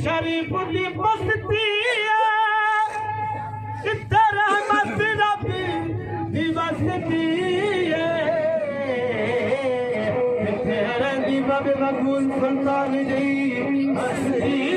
शरीफ दी बस्ती इधर रहमत रबी दी बस्ती तेरे दी बाबे मकबूल सुल्तान जी हस्ती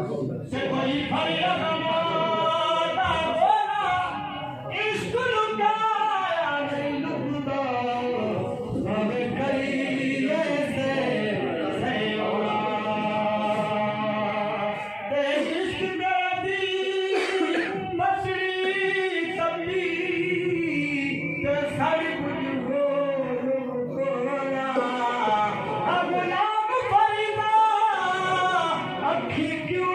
से कोई फरिया माता बोला इश्क लुटाया नहीं लुटता हमें करिए से ओला ते इश्क दी मछली तपी ते सारी कुछ हो बोला अब नाम फरीदा अखी क्यों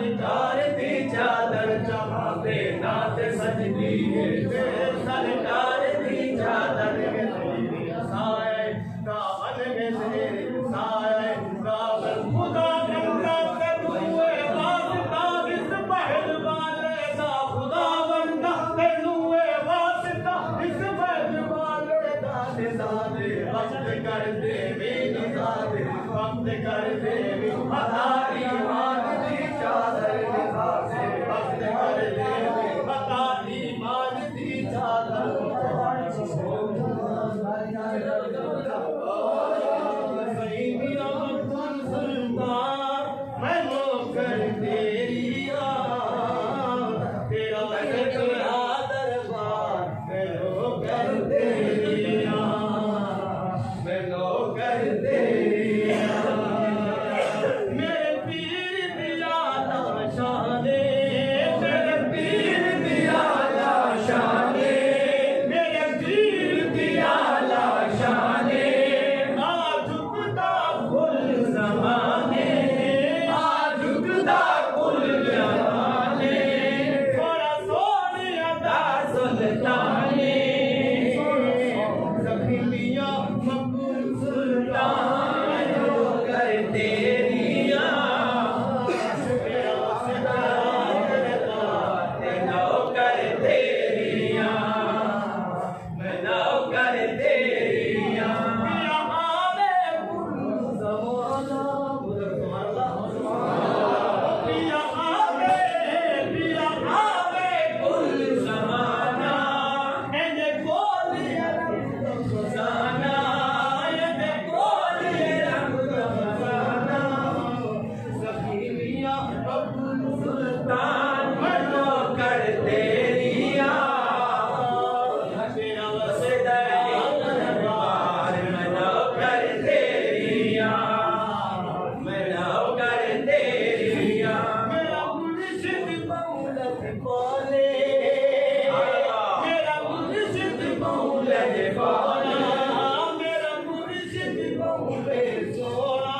सरकार दी चादर चढ़ाते नाथ सजदी सरकार दी चादर साए कावन में तेरे साए कावन खुदा बंदा के दुए वास्ता इस पहलवान दा खुदा बंदा के दुए वास्ता इस पहलवान दा दादे वक्त कर दे मेरी दादे वक्त कर दे हमारी मान दी चादर निभाते वक्त कर दे हमारी मान दी चादर मैं नौकर तेरिया तेरा दरबार मैं नौकर तेरिया मैं नौकर तेरिया मेरे पीर दिया शाने मेरे पीर दिया शाने मेरे पीर दिया शाने आजुकदा कुल ज़माने आजुकदा कुल ज़माने थोड़ा सोनिया दा सुल्ताने सखिलिया मकबूल सुल्तान नौकर तेरिया नौकर तेरिया मैं नौकर तेरिया आवे कुल ज़माना उधर तुम्हारा पिया आवे कुल ज़माना एने बोलिया ज़माना एने बोलिया ज़माना सखिलिया अब्दुल सुल्तान मैं नौकर तेरिया तेरा वसदा दरबार मैं नौकर तेरिया मैं नौकर तेरिया मेरा मुर्शिद मौला बोले मेरा मुर्शिद मौला बोला मेरा मुर्शिद मौले सोना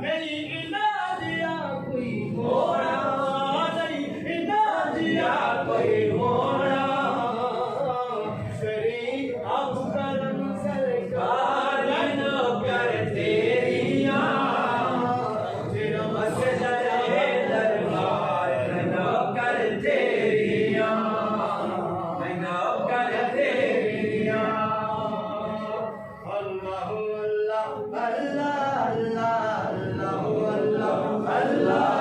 नहीं इलाजिया कोई होना नहीं इलाजिया कोई होना सरी अफजल सरकार नौकर तेरिया तेरा मसदा दरबार नौकर तेरिया मैं नौकर तेरिया अल्लाह अल्लाह अल्लाह अल्लाह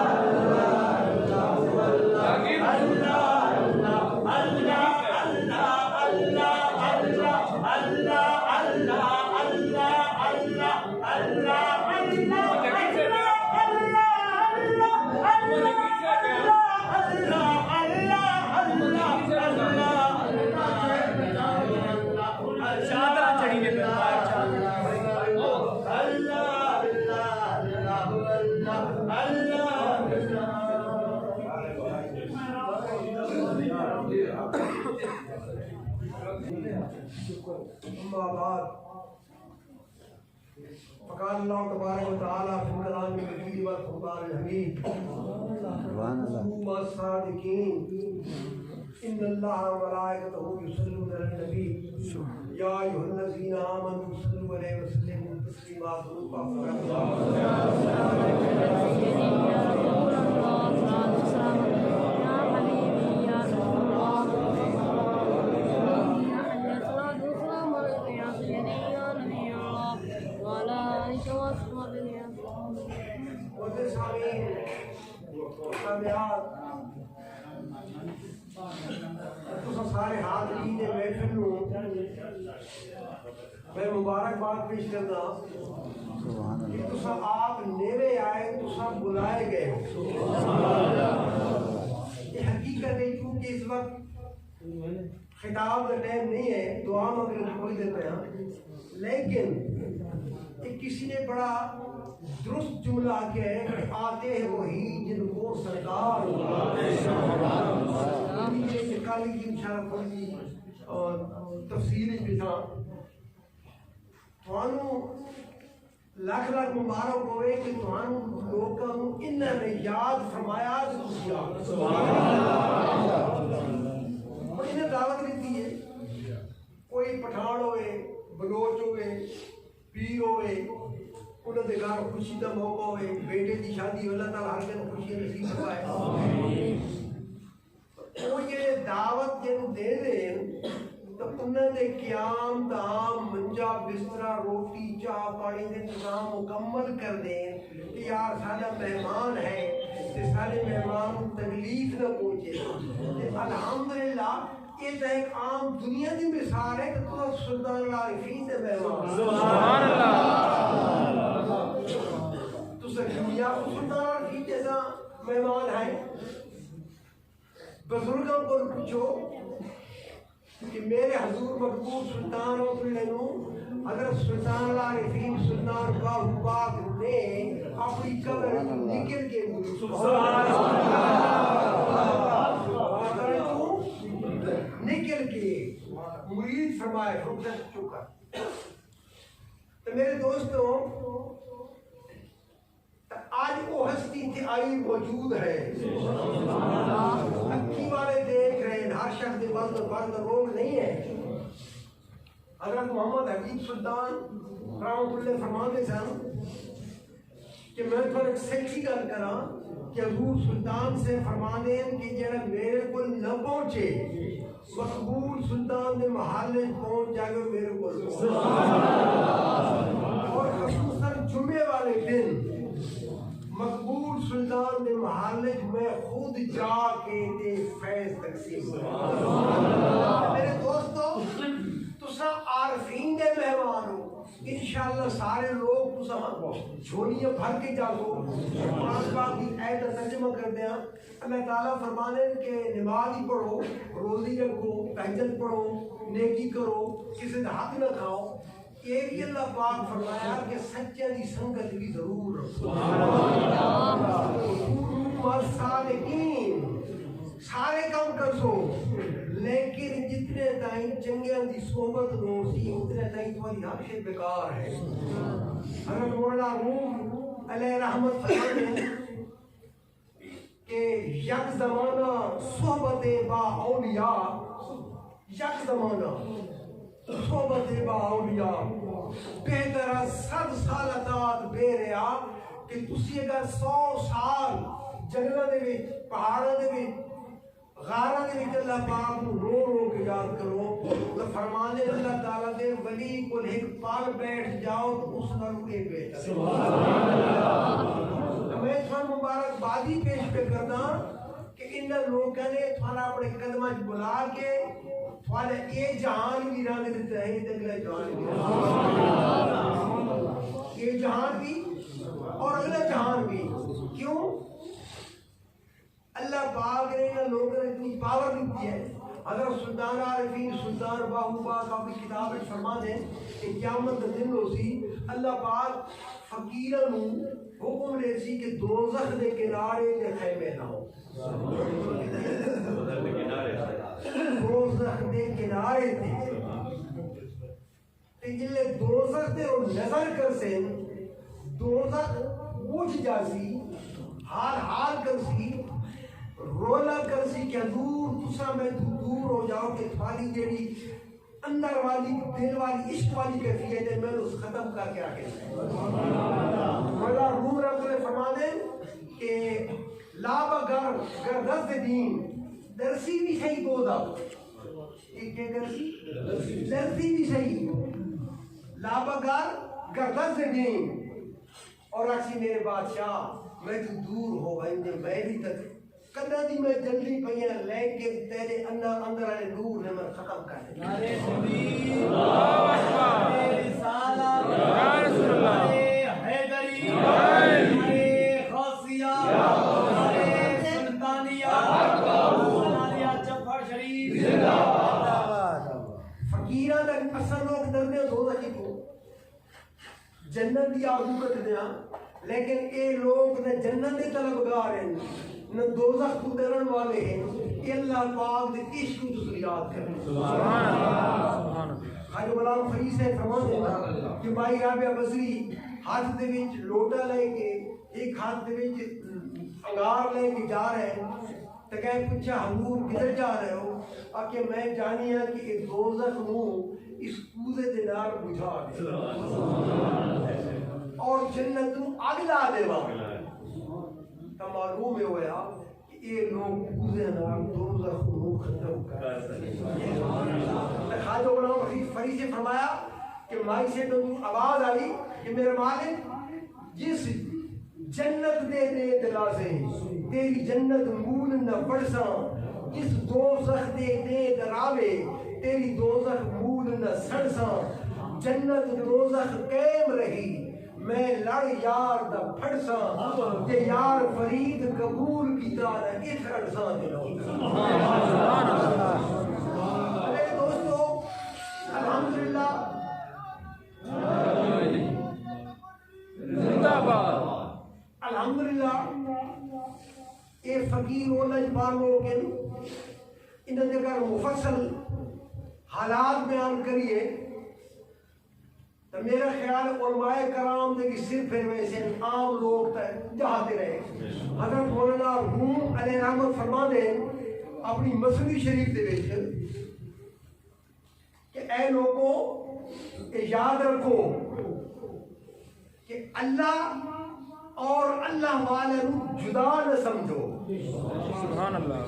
फ़क़ाल अल्लाह तबारक व तआला फ़ी कलामिल मजीद वल क़ुरआनिल हमीद सुभान अल्लाह सादिकीन इन्नल्लाह व मलाइकतहु युसल्लूना अलन नबी या अय्युहल्लज़ीना आमनू सल्लु अलैहि व सल्लिमू तस्लीमा सारे हाज़रीन महफिल नूं मैं मुबारकबाद पेश करना कि तुसा आप नेवे आए तुसा बुलाए गए हो ये हकीकत है क्योंकि इस वक्त खिताब का टाइम नहीं है दुआ मगर थोड़ी देर में लेकिन किसी ने बड़ा दुरुस्त जुमला किया है कि आते हैं वही जिनको सरकार काली की इशारा थोड़ी और तफसील भी था थानू लाख लाख मुबारक होवे कि थानू लोगों को इन्होंने याद फरमाया और इन्हें दावत दी है कोई पठान होवे बलोच होवे पीर होवे उन्होंने घर खुशी का मौका होवे बेटे की शादी अल्लाह ताला हर दिन खुशी नसीब करवाए वो ये दावत जिन दे देन तो उन्होंने क्याम दाम मंजा बिस्तरा रोटी चाह पानी के इंतजाम मुकम्मल कर दें कि यार सारा मेहमान है ते सारे मेहमान को तकलीफ न पहुंचे अल्हम्दुलिल्लाह ये तो एक आम दुनिया की मिसाल है कि तो सुल्तान आरिफीन दे मेहमान सुभान अल्लाह तो दुनिया को सुल्तान आरिफीन जैसा मेहमान है बुजुर्गों को पूछो कि मेरे हजूर मकबूल सुल्तान हज़रत सुल्तान आरिफीन सुल्तान बाहुबाग ने अपनी कब्र निकल के निकल के मुरीद फरमाए रुखसत चुका। तो मेरे दोस्तों आज वो हस्ती थी आई मौजूद है, अक्की वाले देख रहे हैं, हर शख्स बंद रोग नहीं है। हज़रत मोहम्मद हबीब सुल्तान रहमतुल्लाह फरमाते सन कि मैं थोड़ा एक सच्ची गल करा कि हजूर सुल्तान से फरमाने कि जरा मेरे को न पहुंचे मकबूल सुल्तान ने महल पहुंच जाएगा मेरे को, और खसूसन जुमे वाले दिन मकबूल सुल्तान ने महल में खुद जाके दे फैज तकसीम। मेरे दोस्तों तुसा आरफीन दे मेहमान हो, इंशाअल्लाह सारे लोग तुसा झोलियां भर के जाओ। कुरान पाक की आयत तर्जुमा कर दिया, अल्लाह ताला फरमाने के नमाज ही पढ़ो, रोज़ी रखो, तहज्जुद पढ़ो, नेकी करो, किसी का हक न खाओ। ये भी अल्लाह पाक फरमाया कि सच्चे दी संगत भी जरूर रखो। सारे काम कर सो, लेकिन जितने ताई चंगियां दी सोबत नो सी उतने ताई तुम्हारी हक से बेकार है। हज़रत मौलाना रूम अलैहि रहमत फरमाते कि यक ज़माना सोबत बा औलिया, यक ज़माना सोबत बा औलिया बेहतर 7 साल अतात बेरिया कि तुसी अगर 100 साल जंगलों दे विच पहाड़ों दे विच गारा दे विच अल्लाह पाक नूं रो रो के याद करो तो फरमाने अल्लाह ताला दे वली कोल एक पल बैठ जाओ तो उस नाल एक बेहतर। सुभान अल्लाह। मैं तुहानू मुबारकबादी पेश पे करदा कि इन लोगों ने थाना अपने कदमां च बुला के थाने ये जहान भी रंग दिता है, अगला जहान भी, ये जहान भी और अगला जहान भी। क्यों? अल्लाह पाक ने इन लोगों ने इतनी पावर दी है। अगर सुल्तान आरिफीन सुल्तान बाहुबाग अपनी किताब में फरमा दे कि क़यामत का दिन होसी, अल्लाह पाक फकीरां नूं हुक्म दे सी कि दोज़ख दे किनारे ते खैमे लाओ। दोज़ख दे किनारे ते जिले दोज़ख दे और नजर कर से दोज़ख बुझ जासी, हाल हाल कर सी, रोला कर सी कि दूर तुसा मैं दूर हो जाओ कि थाली जेड़ी अंदर वाली दिल वाली इश्क वाली कैफियत है मैं उस खत्म करके आगे मौला रूम रब ने फरमाने कि लाबा गर गर्दस दीन दरसी भी सही बोदा एक के दरसी भी सही लाबा गर गर्दस दीन और अक्सी मेरे बादशाह मैं तू दूर हो गई मैं भी तक कदा दी मैं जल्दी पईया लेके तेरे अंदर वाले नूर ने मैं खत्म कर दिया। नारे तकबीर, अल्लाहु अकबर, रिसालत, या रसूल अल्लाह, हैदरी, नारे खासिया, नारे सुल्तानिया, नारे जफर शरीफ जिंदाबाद। फकीरा दा असल लोग डरने दो दा को जन्नत दी आरज़ू करदे आ, लेकिन ये लोग ने जन्नत दे तलबगार हैं न दोज़ख को डरन वाले हैं। अल्लाह पाक दे इश्क को याद करें। सुभान अल्लाह। खाजा गुलाम फरीद से फरमाते कि भाई राबिया बसरी हाथ दे विच लोटा लेके एक हाथ दे विच अंगार लेके जा रहे हैं तो कह पूछा हजूर किधर जा रहे हो? आके मैं जानिया कि ये दोज़ख नूं इस कूदे दे नाल बुझा दे और जन्नत नूं अग ला देवा। मालूम होया कि ये लोग कूदे नाल दोज़ख नूं खत्म कर सके। खाजा गुलाम फरीद से फरमाया कि माई से तो आवाज आई कि मेरे मालिक जिस जन्नत दे दिला से तेरी जन्नत मूल न पड़सा, जिस दोज़ख दे दरावे तेरी दोज़ख मूल न सड़सा, जन्नत दोज़ख कायम रही मैं लड़ यार दा फड़सा ते यार फरीद कबूल कीता न इस अड़सा दिलो। अरे दोस्तों अल्हम्दुलिल्लाह अल्हम्दुलिल्लाह ये फकीर वो लजपाल लोग हैं इन्हें जगह मुफस्सल हालात बयान करिए तो मेरा ख्याल उलमाए कराम दे कि सिर्फ वैसे आम लोग चाहते रहे। हजरत मौलाना रूम अलैहि रहमत फरमा दे अपनी मसनद शरीफ दे विच कि ऐ लोगों याद रखो कि अल्लाह और अल्लाह वाले जुदा न समझो। सुभान अल्लाह।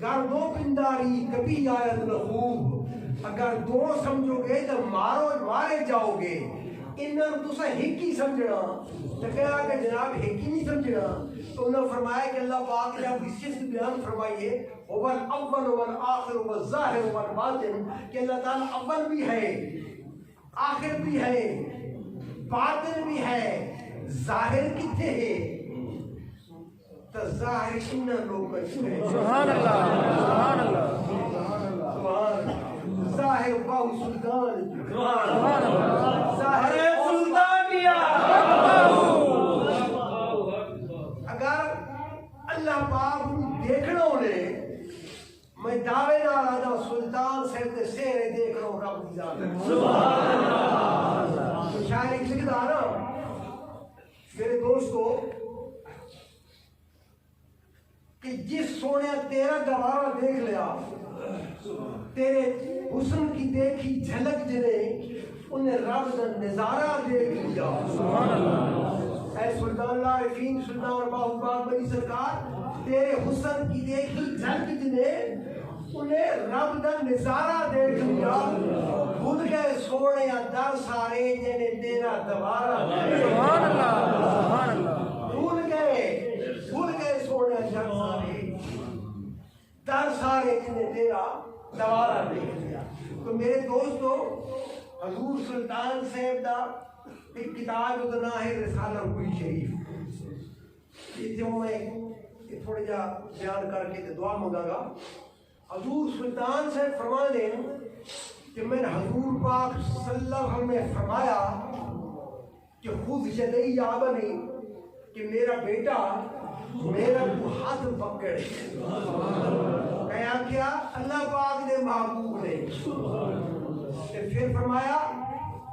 गर दो पिंडारी कभी आयत न खूब, अगर दो समझोगे तो मारे जाओगे। इन्हें तुसा हिक ही समझना तो क्या कि जनाब हिक ही नहीं समझना। तो उन्होंने फरमाया कि अल्लाह पाक ने अपनी सिफ़त बयान फरमाइए वल अव्वल वल आखिर वल ज़ाहिर वल बातिन कि अल्लाह ताला अव्वल भी है, आखिर भी है, बातिन भी है। ज़ाहिर किथे है तो ज़ाहिर इन लोगों में है। सुभान अल्लाह, सुभान अल्लाह, सुभान अल्लाह, सुभान अल्लाह। ज़ाहिर बाहु सुल्तान, सुभान अल्लाह, ज़ाहिर सुल्तानिया। अगर अल्लाह पाक देखना होने मैं दावे ना आदा सुल्तान साहब के सेहरे देख रहा हूँ रब की जात। सुभान अल्लाह। तो शायद लिखदा ना मेरे दोस्तों कि जिस सोने तेरा गवारा देख लिया तेरे हुस्न की देखी झलक जिने उन्हें रब का नजारा देख लिया। सुभान अल्लाह। ऐ सुल्तान आरिफीन सुल्तान बाहुबाग बनी सरकार तेरे हुस्न की देखी झलक जिने उन्हें रब का नजारा देख लिया। भूल गए सोने दर सारे जिने तेरा दवारा। सुभान अल्लाह, सुभान अल्लाह। भूल गए सोने दर सारे जिने तेरा दवारा देख लिया। तो मेरे दोस्तों हजूर सुल्तान साहब दा एक किताब का नाम है रिसाला रूही शरीफ। इसे मैं थोड़ा जा बयान करके दुआ मंगागा। हजूर सुल्तान साहब फरमा दें कि मैंने हजूर पाक सल्लल्लाहु अलैहि वसल्लम में फरमाया कि खुद जदई आबनी कि मेरा बेटा मेरा हाथ पकड़े। कहा क्या अल्लाह पाक ने महबूब ने फिर फरमाया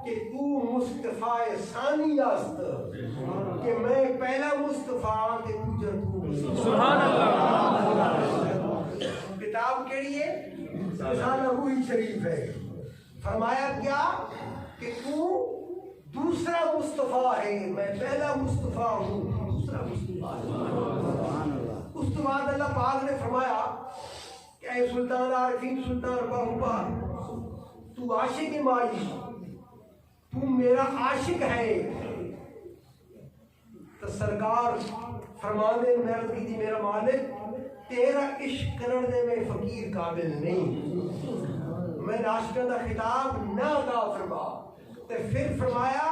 कि तू मुस्तफा सानी आस्त कि मैं पहला मुस्तफा के दूजा तू। सुभान अल्लाह। किताब केड़ी है रिसाला रूही शरीफ है। फरमाया क्या कि तू दूसरा मुस्तफा है, मैं पहला मुस्तफा हूँ, दूसरा मुस्तफा है। उसके बाद अल्लाह पाक ने फरमाया कि ऐ सुल्तान आरिफीन सुल्तान बाहुबाग तू आशिक माई, तू मेरा आशिक है। तो सरकार फरमाने मेहरत की थी मेरा मालिक तेरा इश्क करने में फकीर काबिल नहीं, मैं आशिका का खिताब ना अता फरमा। तो फिर फरमाया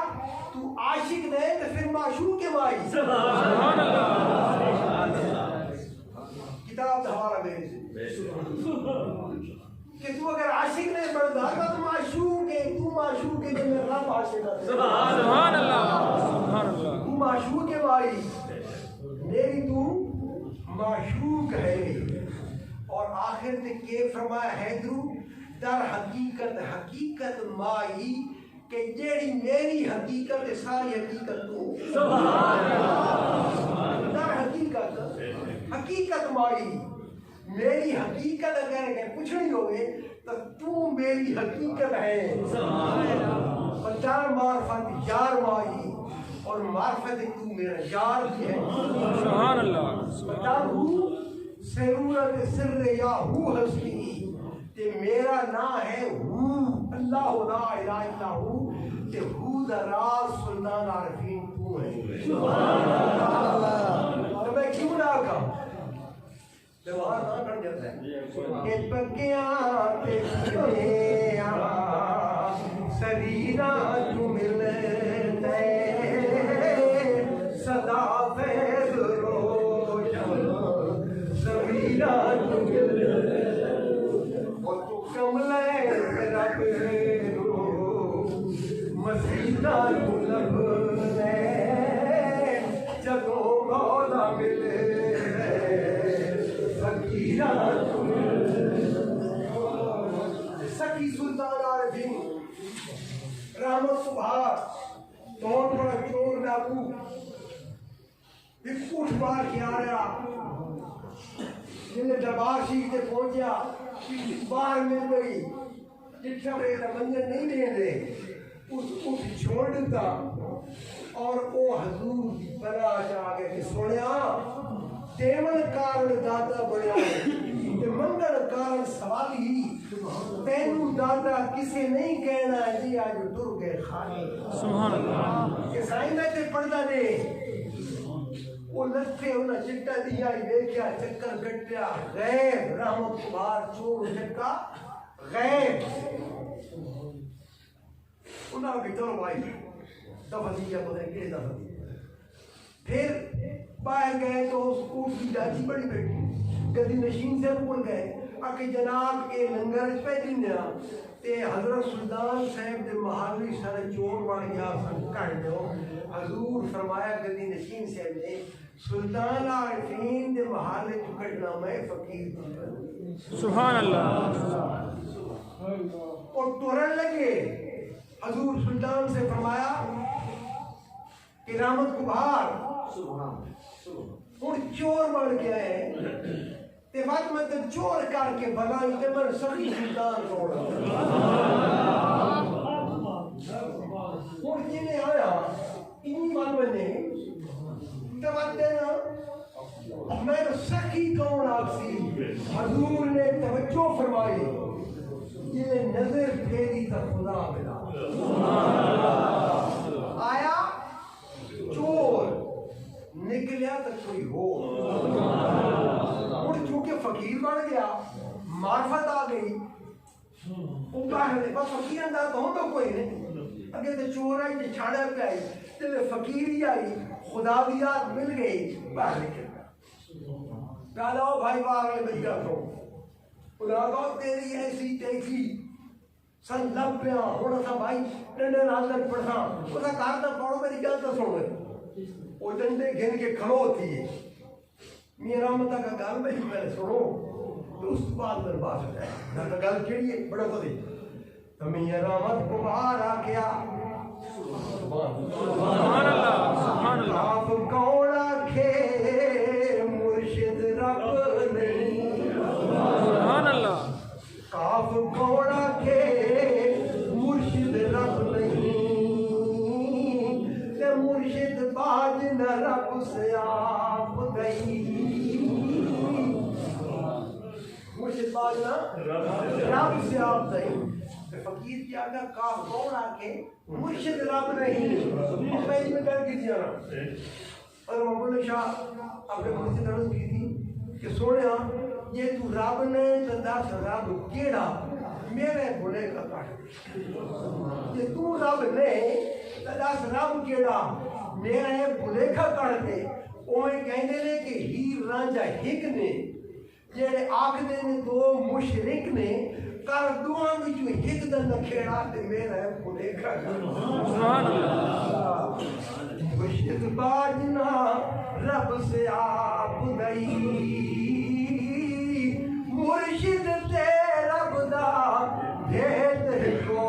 तू आशिक नहीं तो फिर माशूक के माई। सुभान अल्लाह। किताब का हवाला मेरे कि तू अगर आशिक नहीं बनता तो माशूक है, तू माशूक है जो मेरा रब आशिक है। सुभान अल्लाह, सुभान अल्लाह। तू माशूक है माई मेरी, तू माशूक है। और आखिर में के फरमाया हैदरू दर हकीकत माई कि जेड़ी मेरी हकीकत है सारी हकीकत तू। सुभान अल्लाह। दर हकीकत माई मेरी हकीकत अगर पूछनी होवे तो तू मेरी हकीकत है। दर मार्फत यार माई और मार्फत तू मेरा यार भी है। सुभान अल्लाह। सरूरत सिर्र या हू हस्ती ते मेरा ना है हू अल्लाह ला इलाहा इल्ला हू ते हू दा राज सुल्तान आरिफीन तू है। सुभान अल्लाह। तो मैं क्यों ना कहा व्यवहार ना कर जाता है कि पकिया ते पिया शरीरा तू मिलते सदा फैज रोशन शरीरा तू मिलते कमले रब मसीदा तू लब जब बहुत बड़ा चोर डाकू एक उठ मार के आ रहा, जिन्हें दरबार शीख से पहुंचा, बाहर मिल गई, जितना मंजर नहीं दे रहे, उस छोड़ देता और वो हजूर की पराश आ गए कि सुनिया देवन कारण दाता बढ़िया ते मंगल कारण सवाली तेनू दाता किसे नहीं कहना जी आज टुर गए खाली सुभान अल्लाह के साईं में ते पढ़दा दे वो लथे उन्हें चिट्टा दिया देखा चक्कर कट्या गैब रहमत बार चोर चक्का गैब उन्हें भी चलो भाई दफा दिया पता है किस दफा दिया फिर बाहर गए तो उस ऊँट की दाची बड़ी बैठी गद्दी नशीन से उड़ गए आके जनाब के लंगर पे दिया ते हजरत सुल्तान साहब दे महाली सारे चोर बन गया काट दो हजूर फरमाया गद्दी नशीन साहब ने सुल्तान आरिफीन दे महाले तो कटना मैं फकीर सुभान अल्लाह और तुरन लगे हजूर सुल्तान से फरमाया कि रहमत को बाहर चोर बन गया है ते बात में तो चोर करके भला इतने मन सभी सुल्तान रोड़ा और जिन्हें आया इन्हीं बात बने तब आते ना मैं तो सखी कौन आपसी हजूर ने तवज्जो फरमाई जिन्हें नजर फेरी तब खुदा मिला आया चोर निकलिया तो कोई हो और चूंकि फकीर बन गया मार्फत आ गई बस फकीर अंदाज तो कोई नहीं अगे तो चोर आई तो छाड़ा पे आई तो फकीर ही आई खुदा भी याद मिल गई बाहर निकल गया भाई बाहर बच्चा तो खुदा को तेरी ऐसी तैसी सन लभ्या होना था भाई डंडे नाल पढ़ा उसका कार तो पढ़ो मेरी गल तो सुन वो डंडे घेर के खड़ो थी मेरा मता का गाल में मैंने सुनो तो उस बाद में बात हो जाए ना गल केड़ी बड़ा बड़ी तो मेरा मत को बाहर आ गया सुभान अल्लाह आप कौन आखे मुर्शिद रब नहीं सुभान अल्लाह काफ कौन आखे मुर्शिद रब नहीं ते मुर्शिद बाज न रब से आप गई मुर्शिद बाज न रब से आप गई फकीर की आगे काफ कौन आके मुर्शिद रब नहीं मैं इसमें कर की दिया ना और मोहम्मद शाह अपने मुर्शिद अर्ज की थी कि सोनिया ये तू रब ने तो दस रब केड़ा मेरे भुले का काट ये तू रब ने तो दस रब केड़ा मेरे भुले का काट दे ओए कहते ने कि हीर रांझा हिक ने जेड़े आखदे ने दो मुशरिक ने कर दुआ विच हिक दा नखेड़ा ते मेरा भुले का सुभान अल्लाह मुर्शिद बाजना रब से आप गई मुर्शिद ते रब दा भेद को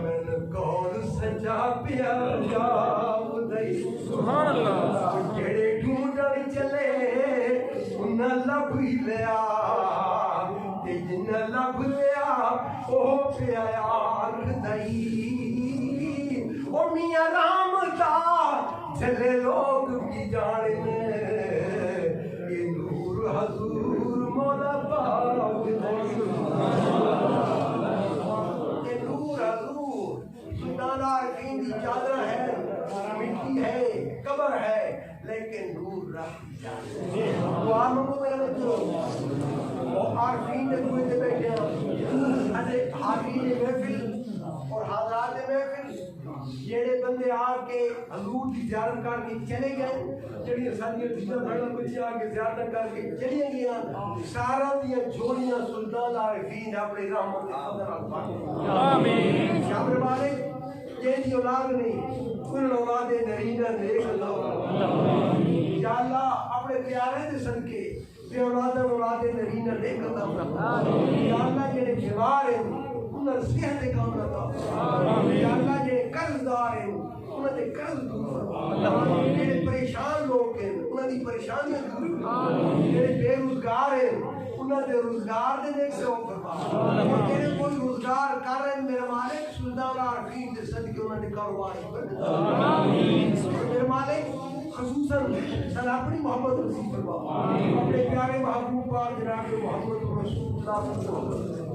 मन कौन सजा पिया जाब दई सुभान अल्लाह जेड़े ढूंढण चले उन लभ ही लिया ते जिन लभ लिया ओ पिया आख दई ओ मियां राम दा चले लोग भी जाने ये नूर हजूर मौला पाक ये नूर हजूर सुल्तान आरिफीन की चादर है मिट्टी है कब्र है लेकिन नूर रब वो आम को मेरा बच्चों वो आरिफीन ने कुएं पे बैठे अरे हाफिज महफिल और हाजरात महफिल जेड़े बंदे आके हजूर की ज़ियारत करके चले गए जेड़ियां सारियां चीज़ां बड़ा कुछ आके ज़ियारत करके चली गई सारा दियां जोड़ियां सुल्तान आरिफीन अपने रहमत के फजल आमीन शाबर वाले जेदी औलाद नहीं उन औलाद नरीना नेक अल्लाह या अल्लाह अपने प्यारे दे सदके ते औलाद नरीना नेक अल्लाह या अल्लाह जेड़े बीमार हैं उन्हें सेहत काम अता या अल्लाह जेड़े कर्जदार हैं उन्हां दे कर्ज दूर फरमा जेड़े परेशान लोग हैं उन्हां दी परेशानियां दूर फरमा जेड़े बेरोजगार हैं उन्हां दे रोजगार दे नेक से फरमा जेड़े कोई रोजगार कर रहे हैं मेरे मालिक सुल्तान आरफीन दे सदके उन्हां दे कारोबार आमीन मेरे मालिक खसूसन सलापनी मोहम्मद रसूल फरमा अपने प्यारे महबूब पाक जनाब मोहम्मद रसूलुल्लाह सल्लल्लाहु अलैहि वसल्लम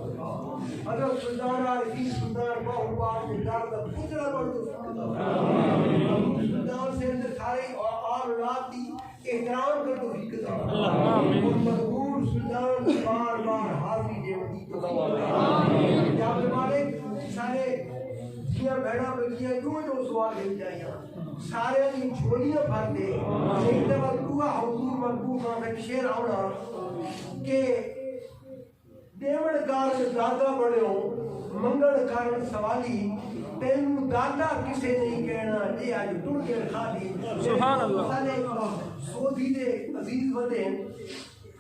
अगर सुल्तान आरफीन सुल्तान बहुबार के दर दा पूजरा बड़ सुल्तान से अंदर सारे और औलाद दी एहतराम कर दो हिकदा आमीन और मकबूल सुल्तान बार बार हाजिरी देवती तो आमीन या मालिक सारे जिया बैठा बगिया जो सवाल ले जाइया सारे दी झोलियां भर दे एक दफा दुआ हुजूर मकबूल का एक शेर आउना के देवण कारण दादा बड़ो मंगल कारण सवाली तेनू दादा किसे नहीं कहना जे आज टुर के खाली सुभान अल्लाह साले सोधी दे अजीज वदे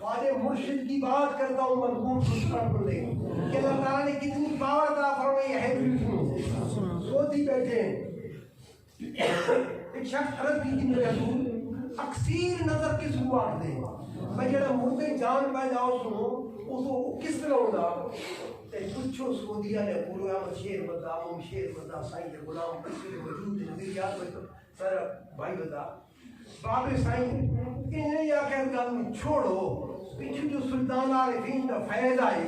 वादे मुर्शिद की बात करता हूँ मकबूल सुल्तान पर ले कि अल्लाह ताला ने कितनी पावर अता फरमाई है सोधी बैठे एक शख्स अर्ज की कि मेरे हजूर अक्सीर नजर किस हुआ दे मैं जरा मुर्दे जान पा जाओ सुनो उसको किस तरह होगा ते पूछो सोदिया ने पूरा शेर बता साईं के गुलाम किसी वजूद नजरिया में तो सर भाई बता बाबे साईं इन्हें या कह गल छोड़ो पीछे जो सुल्तान आरिफीन का फैज आए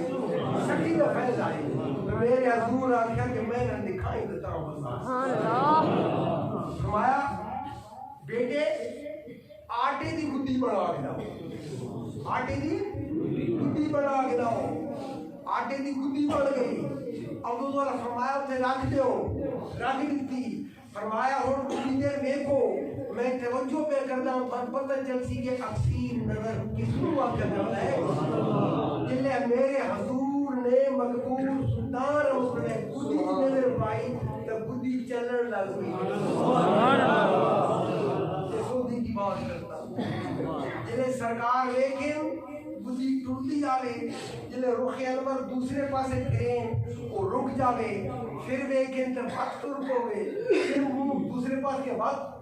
सखी का फैज आए मेरे हजूर आख्या कि मैं न दिखाई देता हूँ सुभान अल्लाह फरमाया बेटे आटे दी गुद्दी बना के लाओ आटे दी गुद्दी बना के लाओ आटे दी गुद्दी बन गई अब तो फरमाया उसे रख दो रख दी फरमाया और थोड़ी देर देखो मैं तवज्जो पे करता हूँ पता चलती कि अक्सीर नजर किसको वाक़ करता है जिले मेरे हजूर ने मकबूल सुल्तान उसने गुद्दी नजर पाई तब गुद्दी चलने लग गई सुभान अल्लाह सोदी की बात करता जिले सरकार लेकिन बुद्धि टूटती जावे जिले रुख अनवर दूसरे पासे फिरें वो रुक जावे फिर वेखें तो वक्त रुक होवे फिर मुंह दूसरे पास के वक्त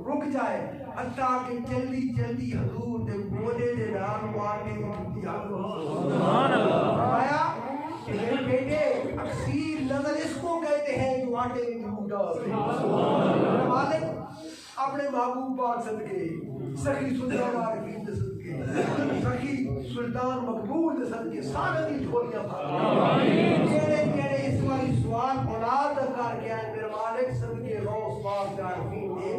रुक जाए हत्ता कि जल्दी जल्दी हजूर दे मोदे दे नाम मारने की बुद्धि आ सुभान अल्लाह आया कि मेरे बेटे अक्सीर नजर इसको कहते हैं जो आटे में डूबा मेरे मालिक अपने महबूब पाक सदके सखी सुल्तान आरिफीन दे सदके सखी सुल्तान मकबूल दे सदके सारे दी झोलियां भर आमीन जेड़े जेड़े इस वाली सवाल औलाद कर के आए मेरे मालिक सदके गौस पाक आरिफीन ने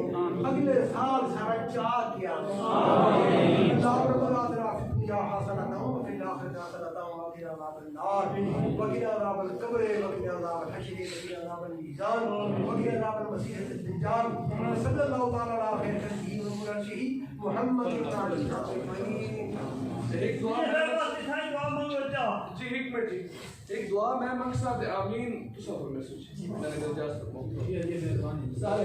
अगले साल सारा चाह किया आमीन अल्लाह रब्बुल आलमीन दुनिया हसनत व फिल आखिरत हसनत व क़िना अज़ाबन नार व क़िना अज़ाबल क़ब्र व क़िना अज़ाबल हश्र व क़िना अज़ाबल मीज़ान व क़िना अज़ाबल मसीह दज्जाल सल्लल्लाहु तआला अलैहि व सल्लम मोहम्मद एक दुआ जी एक मिनट जी एक दुआ मैं मकसद आमीन तो सब में सोची मैंने जस्ट सारे